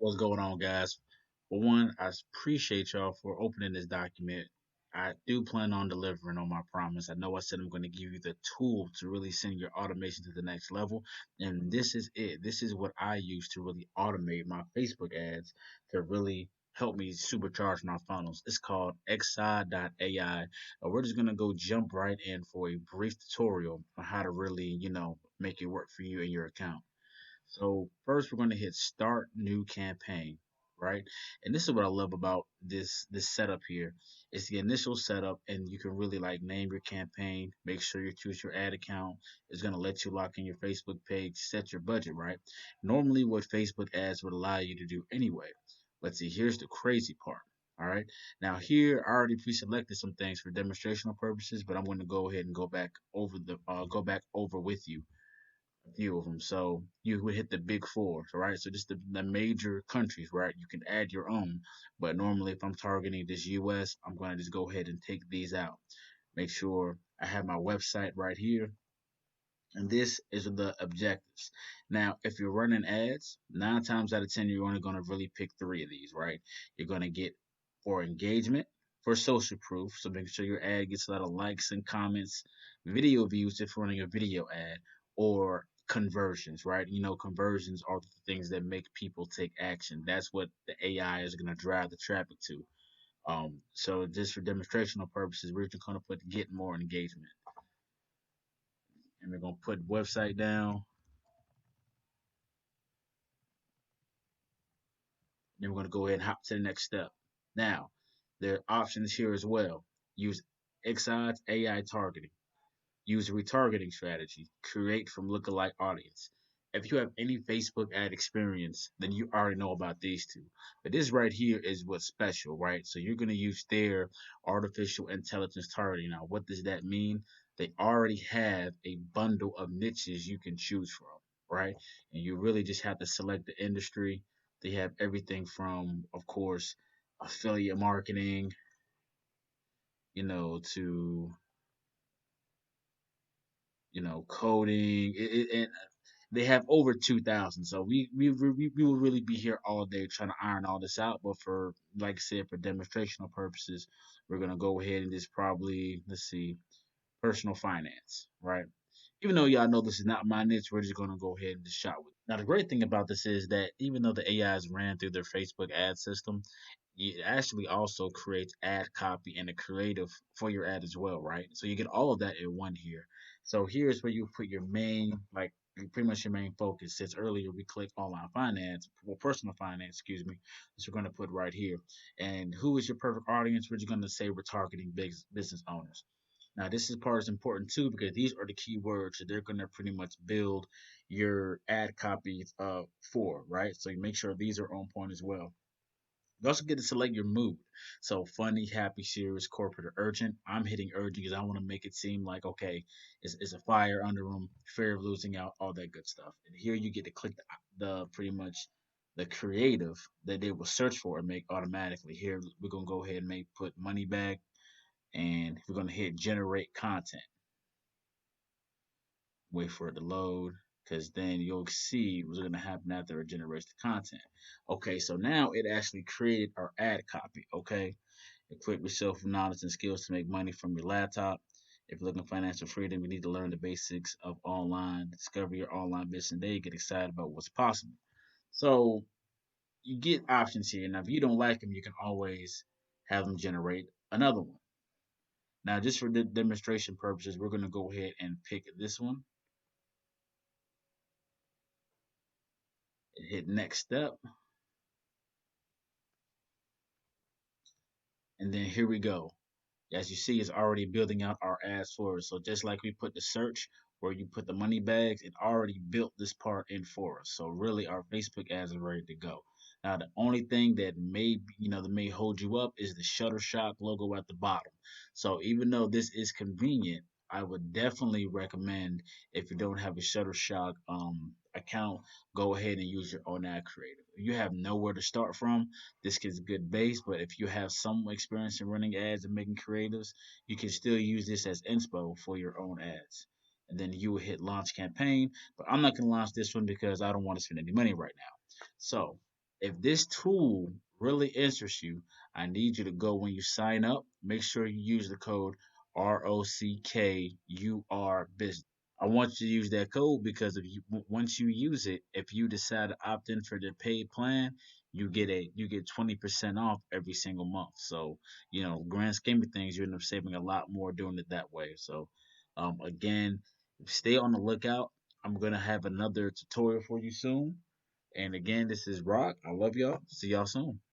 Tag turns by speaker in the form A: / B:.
A: What's going on, guys? For one, I appreciate y'all for opening this document. I do plan on delivering on my promise. I know I said I'm going to give you the tool to really send your automation to the next level. And this is it. This is what I use to really automate my Facebook ads to really help me supercharge my funnels. It's called xi.ai. We're just going to go jump right in for a brief tutorial on how to really, make it work for you and your account. So first we're going to hit start new campaign, right? And this is what I love about this setup here. It's the initial setup and you can really like name your campaign, make sure you choose your ad account. It's going to let you lock in your Facebook page, set your budget, right? Normally what Facebook ads would allow you to do anyway. Let's see, here's the crazy part. All right. Now here I already pre-selected some things for demonstrational purposes, but I'm going to go ahead and go back over with you few of them. So you would hit the big four, right? So just the major countries, right? You can add your own, but normally if I'm targeting this US, I'm going to just go ahead and take these out. Make sure I have my website right here. And this is the objectives. Now, if you're running ads, 9 times out of 10, you're only going to really pick three of these, right? You're going to get for engagement, for social proof. So make sure your ad gets a lot of likes and comments, video views if you're running a video ad, or conversions, right? You know, conversions are the things that make people take action. That's what the AI is going to drive the traffic to. So just for demonstrational purposes, we're just going to put get more engagement, and we're going to put website down. Then we're going to go ahead and hop to the next step. Now, there are options here as well. Use Exod's AI targeting. Use a retargeting strategy. Create from lookalike audience. If you have any Facebook ad experience, then you already know about these two. But this right here is what's special, right? So you're going to use their artificial intelligence targeting. Now, what does that mean? They already have a bundle of niches you can choose from, right? And you really just have to select the industry. They have everything from, of course, affiliate marketing, to coding. And they have over 2,000. So we will really be here all day trying to iron all this out. But for, like I said, for demonstrational purposes, we're gonna go ahead and just probably, let's see, personal finance, right? Even though y'all know this is not my niche, we're just gonna go ahead and just shot with it. Now the great thing about this is that even though the AIs ran through their Facebook ad system, it actually also creates ad copy and a creative for your ad as well, right? So you get all of that in one here. So here's where you put your main, like pretty much your main focus. Since earlier we clicked online finance, well, personal finance, excuse me, which we're going to put right here. And who is your perfect audience? We're just going to say we're targeting big business owners. Now, this is part is important too because these are the keywords that they're going to pretty much build your ad copy for, right? So you make sure these are on point as well. You also get to select your mood. So funny, happy, serious, corporate, or urgent. I'm hitting urgent because I want to make it seem like, okay, it's a fire under them, fear of losing out, all that good stuff. And here you get to click the pretty much the creative that they will search for and make automatically. Here we're gonna go ahead and make put money back, and we're gonna hit generate content. Wait for it to load, because then you'll see what's going to happen after it generates the content. Okay, so now it actually created our ad copy. Okay, equip yourself with knowledge and skills to make money from your laptop. If you're looking for financial freedom, you need to learn the basics of online. Discover your online business today. Get excited about what's possible. So you get options here. Now, if you don't like them, you can always have them generate another one. Now, just for the demonstration purposes, we're going to go ahead and pick this one and hit next step. And then here we go. As you see, it's already building out our ads for us. So just like we put the search where you put the money bags, it already built this part in for us. So really our Facebook ads are ready to go. Now the only thing that may hold you up is the Shutterstock logo at the bottom. So even though this is convenient, I would definitely recommend, if you don't have a Shutterstock account, go ahead and use your own ad creative. If you have nowhere to start from, this is a good base, but if you have some experience in running ads and making creatives, you can still use this as inspo for your own ads. And then you will hit launch campaign, but I'm not going to launch this one because I don't want to spend any money right now. So If this tool really interests you, I need you to go when you sign up, make sure you use the code ROCKUR business. I want you to use that code because if you once you use it, if you decide to opt in for the paid plan, you get 20% off every single month. So, grand scheme of things, you end up saving a lot more doing it that way. So, again, stay on the lookout. I'm gonna have another tutorial for you soon. And again, this is Rock. I love y'all. See y'all soon.